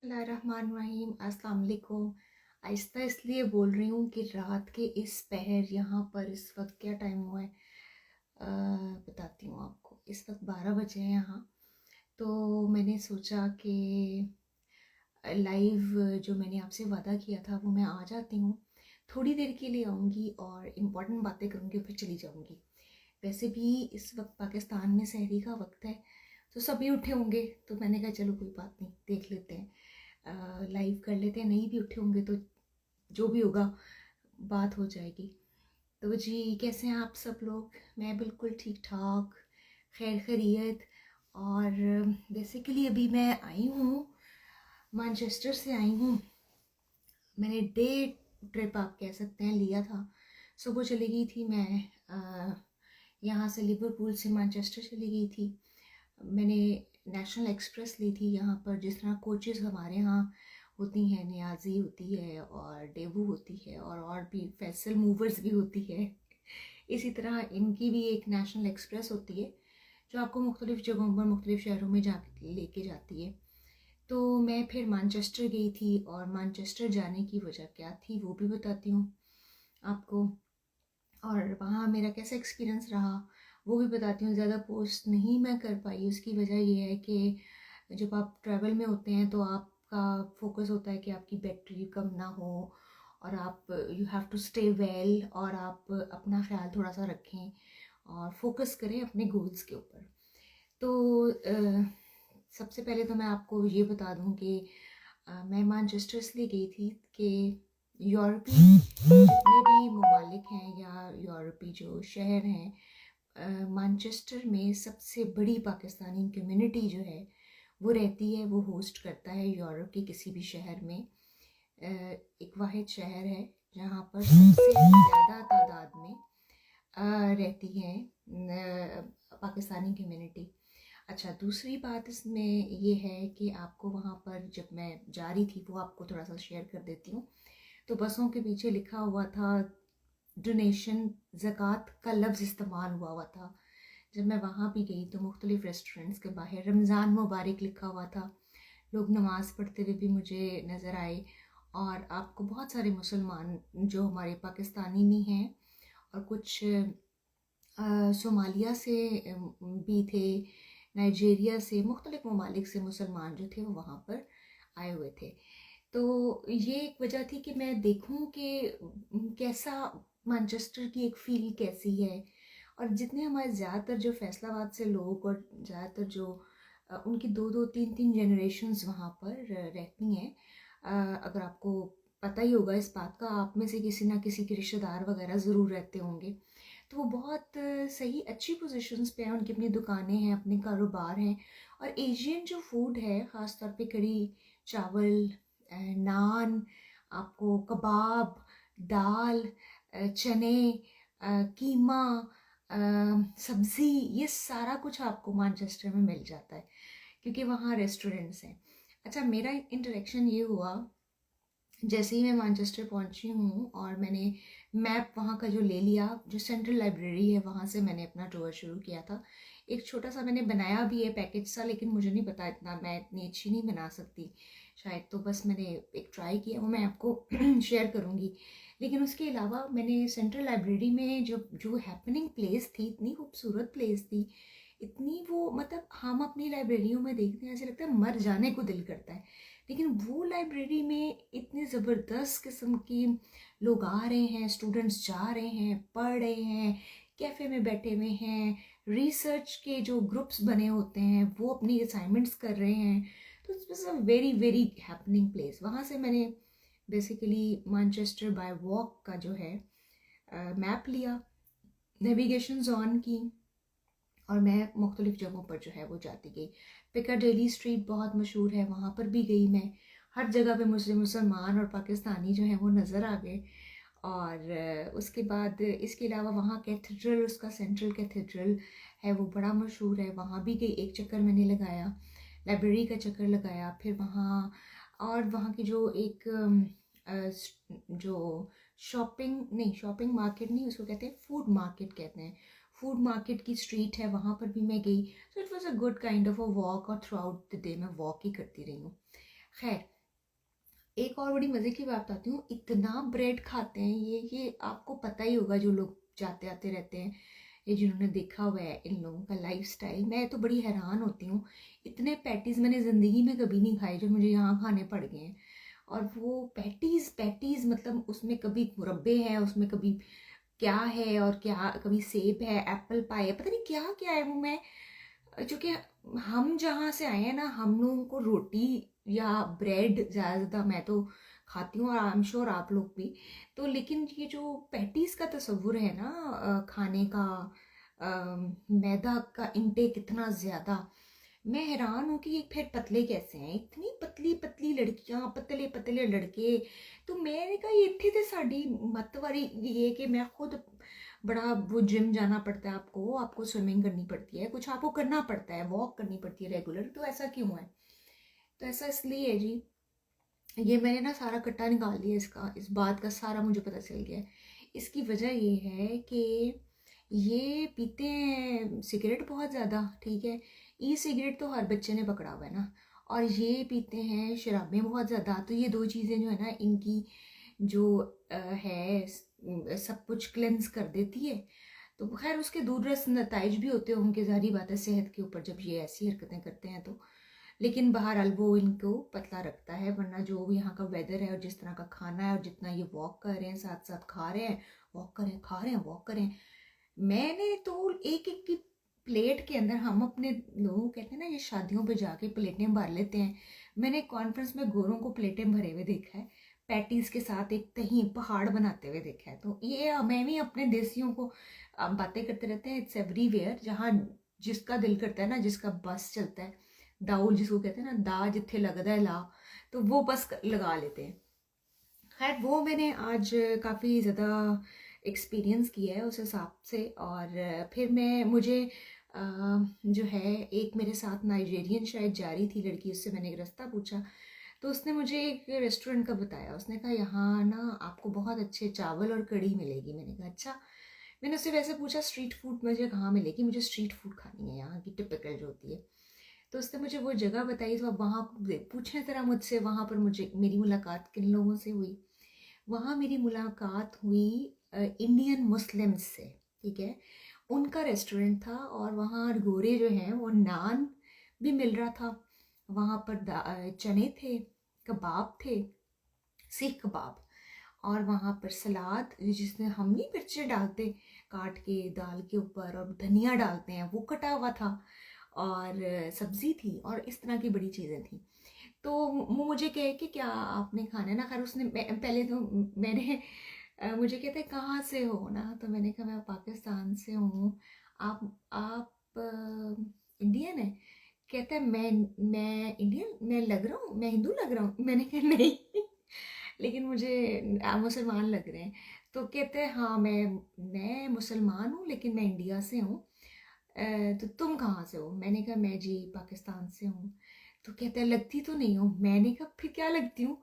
बिस्मिल्लाहिर्रहमानिर्रहीम। अस्सलाम वालेकुम। आहिस्ता इसलिए बोल रही हूँ कि रात के इस पहर यहाँ पर इस वक्त क्या टाइम हुआ है, बताती हूँ आपको। इस वक्त 12 बजे हैं यहाँ। तो मैंने सोचा कि लाइव जो मैंने आपसे वादा किया था वो मैं आ जाती हूँ। थोड़ी देर के लिए आऊँगी और इम्पोर्टेंट बातें करूँगी, फिर चली जाऊँगी। वैसे भी इस वक्त पाकिस्तान में सहरी का वक्त है, तो सभी उठे होंगे, तो मैंने कहा चलो कोई बात नहीं, देख लेते हैं, लाइव कर लेते हैं। नहीं भी उठे होंगे तो जो भी होगा बात हो जाएगी। तो जी, कैसे हैं आप सब लोग? मैं बिल्कुल ठीक ठाक, खैर खैरियत। और बेसिकली अभी मैं आई हूँ, मैनचेस्टर से आई हूँ। मैंने डे ट्रिप आप कह सकते हैं लिया था। सुबह चली गई थी मैं, यहाँ से लिवरपूल से मैनचेस्टर चली गई थी। मैंने नेशनल एक्सप्रेस ली थी। यहाँ पर जिस तरह कोचेज़ हमारे यहाँ होती हैं, नियाजी होती है और डेवू होती है और भी फैसल मूवर्स भी होती है, इसी तरह इनकी भी एक नेशनल एक्सप्रेस होती है जो आपको मुख्तलिफ़ जगहों पर मुख्तलिफ़ शहरों में जा लेके जाती है। तो मैं फिर मैनचेस्टर गई थी और मैनचेस्टर जाने की वजह क्या थी वो भी बताती हूँ आपको, और वहाँ मेरा कैसा एक्सपीरियंस रहा वो भी बताती हूँ। ज़्यादा पोस्ट नहीं मैं कर पाई, उसकी वजह ये है कि जब आप ट्रैवल में होते हैं तो आपका फोकस होता है कि आपकी बैटरी कम ना हो और आप you have to stay well, और आप अपना ख्याल थोड़ा सा रखें और फोकस करें अपने गोल्स के ऊपर। तो सबसे पहले तो मैं आपको ये बता दूं कि मैं मैनचेस्टर इसलिए गई थी कि यूरोपीय जितने भी ममालिक हैं या यूरोपीय जो शहर हैं, मैनचेस्टर में सबसे बड़ी पाकिस्तानी कम्युनिटी जो है वो रहती है, वो होस्ट करता है यूरोप के किसी भी शहर में। एक वाहिद शहर है जहाँ पर सबसे ज़्यादा तादाद में रहती है पाकिस्तानी कम्युनिटी। अच्छा, दूसरी बात इसमें ये है कि आपको वहाँ पर जब मैं जा रही थी वो आपको थोड़ा सा शेयर कर देती हूँ। तो बसों के पीछे लिखा हुआ था डोनेशन, ज़कात का लफ्ज़ इस्तेमाल हुआ हुआ था। जब मैं वहाँ भी गई तो मुख्तलिफ़ रेस्टोरेंट्स के बाहर रमज़ान मुबारक लिखा हुआ था। लोग नमाज़ पढ़ते हुए भी मुझे नज़र आए, और आपको बहुत सारे मुसलमान जो हमारे पाकिस्तानी भी हैं और कुछ सोमालिया से भी थे, नाइजीरिया से, मुख्तलिफ़ ममालिक से मुसलमान जो थे वो वहाँ पर आए हुए थे। तो ये एक वजह थी कि मैं देखूं कि कैसा मैनचेस्टर की एक फील कैसी है। और जितने हमारे ज़्यादातर जो फैसलाबाद से लोग और ज़्यादातर जो उनकी दो दो तीन तीन जनरेशन्स वहाँ पर रहती हैं, अगर आपको पता ही होगा इस बात का, आप में से किसी ना किसी के रिश्तेदार वगैरह ज़रूर रहते होंगे। तो वो बहुत सही अच्छी पोजीशंस पे हैं, उनकी अपनी दुकानें हैं, अपने कारोबार हैं। और एशियन जो फूड है, ख़ास तौर पे कढ़ी चावल, नान, आपको कबाब, दाल, चने, कीमा, सब्ज़ी, ये सारा कुछ आपको मैनचेस्टर में मिल जाता है क्योंकि वहाँ रेस्टोरेंट्स हैं। अच्छा, मेरा इंटरेक्शन ये हुआ जैसे ही मैं मैनचेस्टर पहुंची हूँ और मैंने मैप वहाँ का जो ले लिया, जो सेंट्रल लाइब्रेरी है वहाँ से मैंने अपना टूर शुरू किया था। एक छोटा सा मैंने बनाया भी है पैकेज सा, लेकिन मुझे नहीं पता इतना, मैं इतनी अच्छी नहीं बना सकती शायद, तो बस मैंने एक ट्राई किया, वो मैं आपको शेयर करूँगी। लेकिन उसके अलावा मैंने सेंट्रल लाइब्रेरी में जो जो हैपनिंग प्लेस थी, इतनी खूबसूरत प्लेस थी, इतनी वो, मतलब हम अपनी लाइब्रेरियों में देखते हैं ऐसे लगता है मर जाने को दिल करता है, लेकिन वो लाइब्रेरी में इतने ज़बरदस्त किस्म की लोग आ रहे हैं, स्टूडेंट्स जा रहे हैं, पढ़ रहे हैं, कैफ़े में बैठे हुए हैं, रिसर्च के जो ग्रुप्स बने होते हैं वो अपनी असाइनमेंट्स कर रहे हैं। तो it's was a very very happening place. वहाँ से मैंने बेसिकली मैनचेस्टर बाय वॉक का जो है मैप लिया, नेविगेशंस ऑन की, और मैं मुख्तलिफ़ जगहों पर जो है वो जाती गई। पिकाडेली स्ट्रीट बहुत मशहूर है, वहाँ पर भी गई मैं। हर जगह पे मुझे मुसलमान और पाकिस्तानी जो हैं वो नज़र आ गए। और उसके बाद इसके अलावा वहाँ कैथेड्रल, उसका सेंट्रल कैथेड्रल है वो बड़ा मशहूर है, वहाँ भी गई, एक चक्कर मैंने लगाया, लाइब्रेरी का चक्कर लगाया। फिर वहाँ और वहाँ की जो एक जो शॉपिंग नहीं, शॉपिंग मार्केट नहीं, उसको कहते हैं फूड मार्केट कहते हैं, फूड मार्केट की स्ट्रीट है, वहाँ पर भी मैं गई। So it was a good kind of a walk, और थ्रू आउट द डे मैं वॉक ही करती रही हूँ। खैर, एक और बड़ी मज़े की बात बताती हूँ, इतना ब्रेड खाते हैं ये आपको पता ही होगा, जो लोग जाते आते रहते हैं, ये जिन्होंने देखा हुआ है इन लोगों का लाइफस्टाइल। मैं तो बड़ी हैरान होती हूँ, इतने पैटीज़ मैंने ज़िंदगी में कभी नहीं खाए जो मुझे यहाँ खाने पड़ गए हैं। और वो पैटीज़ पैटीज़ मतलब उसमें कभी मुरब्बे हैं, उसमें कभी क्या है और क्या, कभी सेब है, एप्पल पाई है, पता नहीं क्या क्या है वो। मैं, चूँकि हम जहाँ से आए हैं ना, हम लोगों को रोटी या ब्रेड ज़्यादा मैं तो खाती हूँ, और आई एम श्योर आप लोग भी। तो लेकिन ये जो पैटीज़ का तस्वुर है ना, खाने का, मैदा का इंटेक इतना ज़्यादा, मैं हैरान हूँ कि ये फिर पतले कैसे हैं, इतनी पतली पतली लड़कियाँ, पतले पतले लड़के। तो मैंने कहा ये इतनी तो साड़ी मत वाली ये, कि मैं खुद बड़ा वो जिम जाना पड़ता है, आपको आपको स्विमिंग करनी पड़ती है, कुछ आपको करना पड़ता है, वॉक करनी पड़ती है रेगुलर, तो ऐसा क्यों है? तो ऐसा इसलिए है जी। ये मैंने ना सारा कट्टा निकाल लिया इसका, इस बात का सारा मुझे पता चल गया है। इसकी वजह ये है कि ये पीते हैं सिगरेट बहुत ज़्यादा, ठीक है, ई सिगरेट तो हर बच्चे ने पकड़ा हुआ है ना, और ये पीते हैं शराबें बहुत ज़्यादा। तो ये दो चीज़ें जो है ना, इनकी जो है सब कुछ क्लेंस कर देती है। तो खैर उसके दूरदर्श नतज भी होते हैं उनके, ज़ाहिर बात है, सेहत के ऊपर, जब ये ऐसी हरकतें करते हैं तो। लेकिन बहरहाल वो इनको पतला रखता है, वरना जो भी यहाँ का वेदर है और जिस तरह का खाना है और जितना ये वॉक कर रहे हैं, साथ साथ खा रहे हैं, वॉक करें, खा रहे हैं, वॉक करें। मैंने तो एक एक की प्लेट के अंदर, हम अपने लोग कहते हैं ना ये शादियों पे जाके प्लेटें भर लेते हैं, मैंने कॉन्फ्रेंस में गोरों को प्लेटें भरे हुए देखा है, पैटीज के साथ एक तहीं पहाड़ बनाते हुए देखा है। तो ये मैं भी अपने देसियों को बातें करते रहते हैं, इट्स एवरीवेयर, जहाँ जिसका दिल करता है ना, जिसका बस चलता है, दाउल जिसको कहते हैं ना, दा जिथे लगता है ला, तो वो बस लगा लेते हैं। खैर वो मैंने आज काफ़ी ज़्यादा एक्सपीरियंस किया है उस हिसाब से। और फिर मैं मुझे जो है, एक मेरे साथ नाइजेरियन शायद जा रही थी लड़की, उससे मैंने एक रास्ता पूछा, तो उसने मुझे एक रेस्टोरेंट का बताया। उसने कहा यहाँ ना आपको बहुत अच्छे चावल और कढ़ी मिलेगी। मैंने कहा अच्छा। मैंने उससे वैसे पूछा स्ट्रीट फूड मुझे कहाँ मिलेगी, मुझे स्ट्रीट फूड खानी है यहाँ की टिपिकल जो होती है। तो उसने मुझे वो जगह बताई। तो अब वहाँ पूछें ज़रा मुझसे, वहाँ पर मुझे मेरी मुलाकात किन लोगों से हुई? वहाँ मेरी मुलाकात हुई इंडियन मुस्लिम्स से, ठीक है। उनका रेस्टोरेंट था, और वहाँ गोरे जो हैं वो नान भी मिल रहा था, वहाँ पर चने थे, कबाब थे, सीख कबाब, और वहाँ पर सलाद जिसमें हम नहीं मिर्चें डालते काट के दाल के ऊपर, और धनिया डालते हैं, वो कटा हुआ था, और सब्ज़ी थी, और इस तरह की बड़ी चीज़ें थी। तो वो मुझे कहे कि क्या आपने खाना है ना? खैर उसने पहले तो मैंने मुझे कहते हैं कहाँ से हो ना, तो मैंने कहा मैं पाकिस्तान से हूँ। आप इंडियन है? कहता है मैं इंडियन, मैं लग रहा हूँ, मैं हिंदू लग रहा हूँ? मैंने कहा नहीं लेकिन मुझे आप मुसलमान लग रहे हैं। तो कहते हैं हाँ मैं मुसलमान हूँ, लेकिन मैं इंडिया से हूँ। तो तुम कहाँ से हो? मैंने कहा मैं जी पाकिस्तान से हूँ। तो कहता है लगती तो नहीं हो। मैंने कहा फिर क्या लगती हूँ?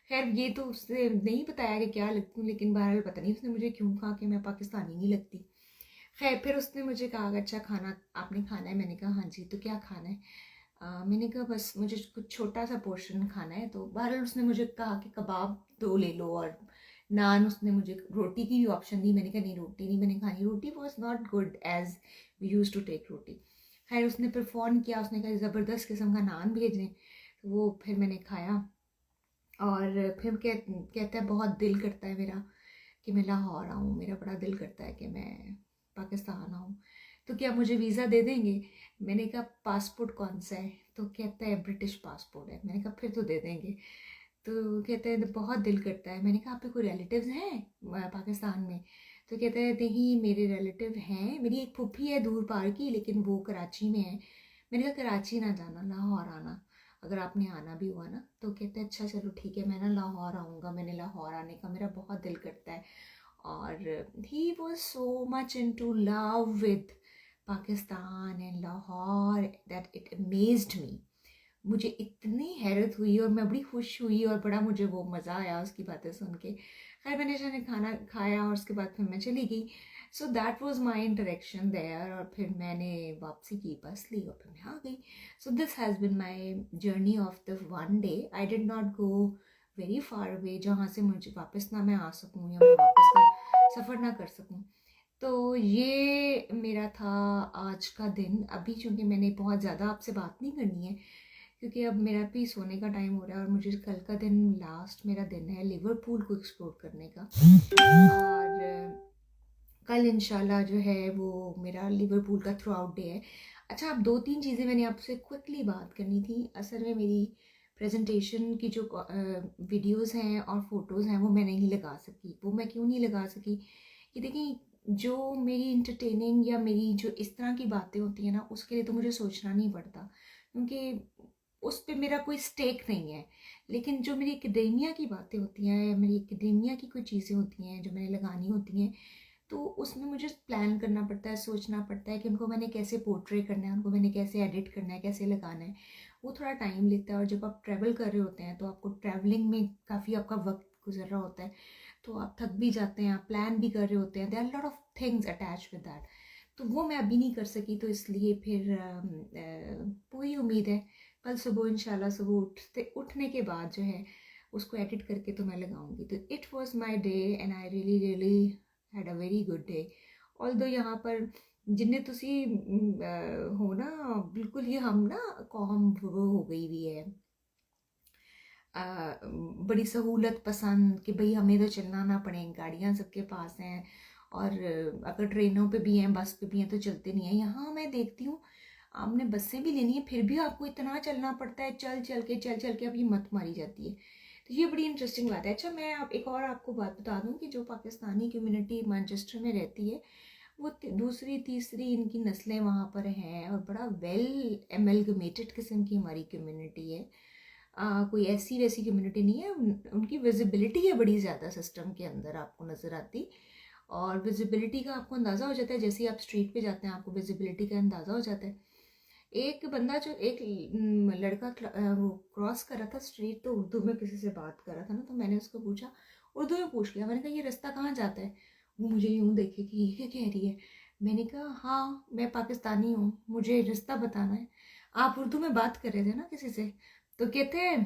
खैर ये तो उसने नहीं बताया कि क्या लगती हूँ, लेकिन बहरहाल पता नहीं उसने मुझे क्यों कहा कि मैं पाकिस्तानी नहीं लगती। खैर फिर उसने मुझे कहा कि अच्छा खाना आपने खाना है? मैंने कहा हाँ जी। तो क्या खाना है? मैंने कहा बस मुझे कुछ छोटा सा पोर्शन खाना है। तो बहरहाल उसने मुझे कहा कि कबाब दो ले लो, और नान। उसने मुझे रोटी की भी ऑप्शन दी। मैंने कहा नहीं रोटी नहीं मैंने खानी, roti was not good as we use to take roti. खैर उसने फिर फ़ोन किया, उसने कहा ज़बरदस्त किस्म का नान भेज दें। तो वो फिर मैंने खाया, और फिर कहता है बहुत दिल करता है मेरा कि मैं लाहौर आऊँ, मेरा बड़ा दिल करता है कि मैं पाकिस्तान आऊँ, तो क्या मुझे वीज़ा दे देंगे? मैंने कहा पासपोर्ट कौन सा है? तो कहता है ब्रिटिश पासपोर्ट है। मैंने कहा फिर तो दे देंगे। तो कहते हैं बहुत दिल करता है। मैंने कहा आपके कोई रिलेटिव्स हैं पाकिस्तान में? तो कहते हैं नहीं मेरे रिलेटिव हैं, मेरी एक फूफी है दूर पार की, लेकिन वो कराची में है। मैंने कहा कराची ना जाना, लाहौर आना, अगर आपने आना भी हुआ ना। तो कहते हैं अच्छा चलो ठीक है, मैं ना लाहौर आऊँगा, मैंने लाहौर आने का मेरा बहुत दिल करता है। और he was so much into love with Pakistan and Lahore that it amazed me. मुझे इतनी हैरत हुई और मैं बड़ी खुश हुई, और बड़ा मुझे वो मज़ा आया उसकी बातें सुन के। खैर मैंने जाने खाना खाया, और उसके बाद फिर मैं चली गई। So that was my interaction there. और फिर मैंने वापसी की, बस ली, और फिर मैं आ गई। So this has been my journey of the one day. I did not go very far away, जहाँ से मुझे वापस ना मैं आ सकूँ या मैं वापस का सफ़र ना कर सकूँ। तो ये मेरा था आज का दिन। अभी चूँकि मैंने बहुत ज़्यादा आपसे बात नहीं करनी है क्योंकि अब मेरा भी सोने का टाइम हो रहा है और मुझे कल का दिन लास्ट मेरा दिन है लिवरपूल को एक्सप्लोर करने का। और कल इंशाल्लाह जो है वो मेरा लिवरपूल का थ्रू आउट डे है। अच्छा, अब 2-3 चीज़ें मैंने आपसे क्विकली बात करनी थी। असल में मेरी प्रेजेंटेशन की जो वीडियोस हैं और फोटोज़ हैं वो मैं नहीं लगा सकी। वो मैं क्यों नहीं लगा सकी कि देखिए, जो मेरी इंटरटेनिंग या मेरी जो इस तरह की बातें होती हैं ना, उसके लिए तो मुझे सोचना नहीं पड़ता क्योंकि उस पर मेरा कोई स्टेक नहीं है। लेकिन जो मेरी एकेडेमिया की बातें होती हैं या मेरी एकेडेमिया की कोई चीज़ें होती हैं जो मैंने लगानी होती हैं, तो उसमें मुझे प्लान करना पड़ता है, सोचना पड़ता है कि उनको मैंने कैसे पोर्ट्रे करना है, उनको मैंने कैसे एडिट करना है, कैसे लगाना है। वो थोड़ा टाइम लेता है और जब आप ट्रैवल कर रहे होते हैं तो आपको ट्रैवलिंग में काफ़ी आपका वक्त गुजर रहा होता है, तो आप थक भी जाते हैं, आप प्लान भी कर रहे होते हैं, there are lot of things attach with that. तो वो मैं अभी नहीं कर सकी, तो इसलिए फिर पूरी उम्मीद है कल सुबह इंशाल्लाह सुबह उठने के बाद जो है उसको एडिट करके तो मैं लगाऊंगी। तो it was my day and I really really had a very good day. Although यहाँ पर जिन्हें तुसी हो ना, बिल्कुल ये हम ना कौम वो हो गई हुई है बड़ी सहूलत पसंद कि भाई हमें तो चलना ना पड़े, गाड़ियाँ सबके पास हैं और अगर ट्रेनों पे भी हैं बस पे भी हैं तो चलते नहीं हैं। यहाँ मैं देखती हूँ आपने बसें भी लेनी है फिर भी आपको इतना चलना पड़ता है, चल चल के आपकी मत मारी जाती है। तो ये बड़ी इंटरेस्टिंग बात है। अच्छा, मैं आप एक और आपको बात बता दूं कि जो पाकिस्तानी कम्युनिटी मैनचेस्टर में रहती है वो दूसरी तीसरी इनकी नस्लें वहाँ पर हैं और बड़ा वेल एमलगमेटेड किस्म की हमारी कम्युनिटी है। कोई ऐसी वैसी कम्युनिटी नहीं है। उनकी विजिबिलिटी है बड़ी ज़्यादा सिस्टम के अंदर आपको नज़र आती, और विजिबिलिटी का आपको अंदाज़ा हो जाता है जैसे ही आप स्ट्रीट पे जाते हैं, आपको विजिबिलिटी का अंदाज़ा हो जाता है। एक बंदा जो एक लड़का वो क्रॉस कर रहा था स्ट्रीट, तो उर्दू में किसी से बात कर रहा था ना, तो मैंने उसको पूछा, उर्दू में पूछ लिया, मैंने कहा ये रास्ता कहाँ जाता है। वो मुझे यूँ देखे कि ये क्या कह रही है। मैंने कहा हाँ मैं पाकिस्तानी हूँ, मुझे रास्ता बताना है। आप उर्दू में बात कर रहे थे ना किसी से, तो कहते हैं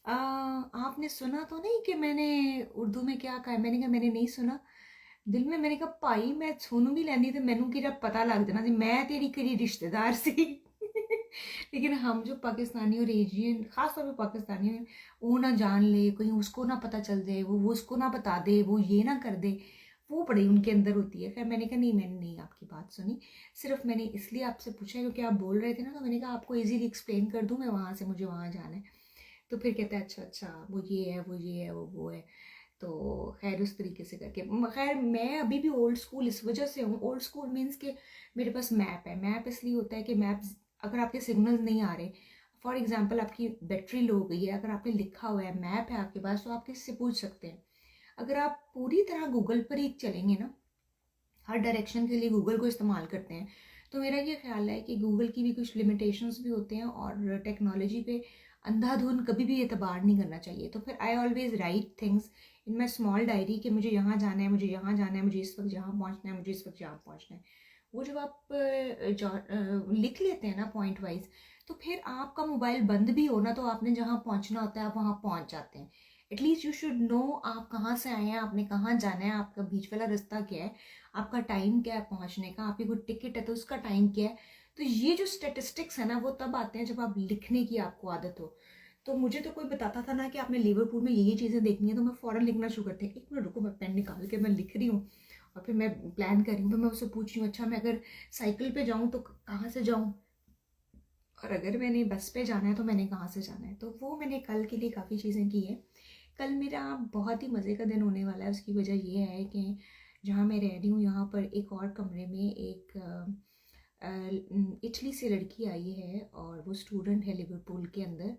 आपने सुना तो नहीं कि मैंने उर्दू में क्या कहा है। मैंने कहा मैंने नहीं सुना। दिल में मैंने कहा भाई मैं सुन भी लैंदी तो मैनू कि पता लग जाना जी मैं तेरी करी रिश्तेदार सी। लेकिन हम जो पाकिस्तानी और एशियन खास तौर पे पाकिस्तानी हैं, वो ना जान ले, कहीं उसको ना पता चल जाए, वो उसको ना बता दे, वो ये ना कर दे, वो बड़ी उनके अंदर होती है। खैर मैंने कहा नहीं, मैंने नहीं आपकी बात सुनी, सिर्फ मैंने इसलिए आपसे पूछा क्योंकि आप बोल रहे थे ना, तो मैंने कहा आपको इजीली एक्सप्लेन कर दूँ मैं वहाँ से, मुझे वहाँ जाना है। तो फिर कहता है अच्छा अच्छा वो ये है वो ये है वो है। तो खैर उस तरीके से करके खैर मैं अभी भी ओल्ड स्कूल इस वजह से हूँ। ओल्ड स्कूल मीन्स के मेरे पास मैप है। मैप इसलिए होता है कि मैप अगर आपके सिग्नल्स नहीं आ रहे, फॉर एग्जांपल आपकी बैटरी लो गई है, अगर आपने लिखा हुआ है मैप है आपके पास, तो आप किससे पूछ सकते हैं। अगर आप पूरी तरह गूगल पर ही चलेंगे ना, हर डायरेक्शन के लिए गूगल को इस्तेमाल करते हैं, तो मेरा ये ख्याल है कि गूगल की भी कुछ लिमिटेशंस भी होते हैं और टेक्नोलॉजी पे अंधाधुन कभी भी एतबार नहीं करना चाहिए। तो फिर I always right things in my small diary कि मुझे यहाँ जाना है, मुझे यहाँ जाना है, मुझे इस वक्त जहाँ पहुँचना है, मुझे इस वक्त जहाँ पहुँचना है। वो जब आप लिख लेते हैं ना पॉइंट वाइज, तो फिर आपका मोबाइल बंद भी हो ना, तो आपने जहाँ पहुँचना होता है आप वहाँ पहुँच जाते हैं। एटलीस्ट यू शुड नो आप कहाँ से आए हैं, आपने कहाँ जाना है, आपका बीच वाला रास्ता क्या है, आपका टाइम क्या है पहुंचने का, आपकी कोई टिकट है तो उसका टाइम क्या है। तो ये जो स्टेटिस्टिक्स है ना वो तब आते हैं जब आप लिखने की आपको आदत हो। तो मुझे तो कोई बताता था ना कि आपने लिवरपूल में ये चीज़ें देखनी है, तो मैं फ़ौरन लिखना शुरू करती हूँ, एक मिनट रुको मैं पेन निकाल के मैं लिख रही हूँ, और फिर मैं प्लान कर रही हूँ, तो मैं उससे पूछ रही हूँ अच्छा मैं अगर साइकिल पे जाऊँ तो कहाँ से जाऊँ, और अगर मैंने बस पे जाना है तो मैंने कहाँ से जाना है। तो वो मैंने कल के लिए काफ़ी चीज़ें की है। कल मेरा बहुत ही मज़े का दिन होने वाला है। उसकी वजह ये है कि जहाँ मैं रह रही हूँ यहाँ पर एक और कमरे में एक इटली से लड़की आई है और वो स्टूडेंट है लिवरपूल के अंदर,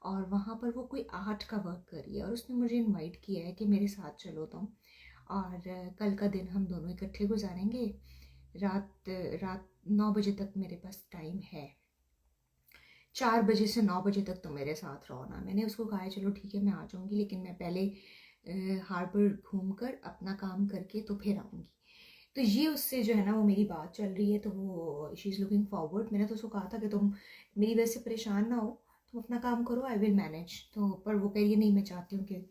और वहाँ पर वो कोई आर्ट का वर्क कर रही है और उसने मुझे इनवाइट किया है कि मेरे साथ चलो तुम, और कल का दिन हम दोनों इकट्ठे गुजारेंगे। रात रात 9 बजे तक मेरे पास टाइम है, 4 बजे से 9 बजे तक तो मेरे साथ रहो ना। मैंने उसको कहा है चलो ठीक है मैं आ जाऊँगी, लेकिन मैं पहले हार्बर घूम कर अपना काम करके तो फिर आऊँगी। तो ये उससे जो है ना वो मेरी बात चल रही है, तो वो शी इज़ लुकिंग फॉरवर्ड। मैंने तो उसको कहा था कि तुम मेरी वजह से परेशान ना हो, तुम अपना काम करो, आई विल मैनेज। तो पर वो कह रही है नहीं, मैं चाहती हूँ कि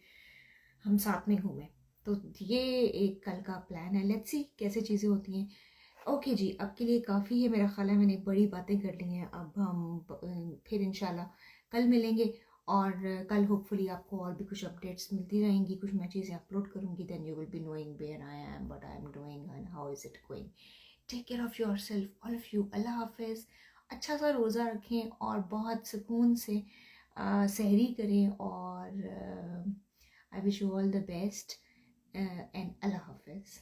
हम साथ में घूमें। तो ये एक कल का प्लान है, लेट्स सी कैसे चीज़ें होती हैं। ओके जी, अब के लिए काफ़ी है मेरा ख्याल है, मैंने बड़ी बातें कर ली हैं। अब हम फिर इंशाल्लाह कल मिलेंगे, और कल होपफुली आपको और भी कुछ अपडेट्स मिलती रहेंगी, कुछ मैं चीज़ें अपलोड करूँगी। Then you will be knowing where I am, what I am doing and how is it going. Take care of yourself, all of you. अल्लाह हाफिज़। अच्छा सा रोज़ा रखें और बहुत सुकून से सहरी करें, और I wish you all the best, and अल्लाह हाफिज़।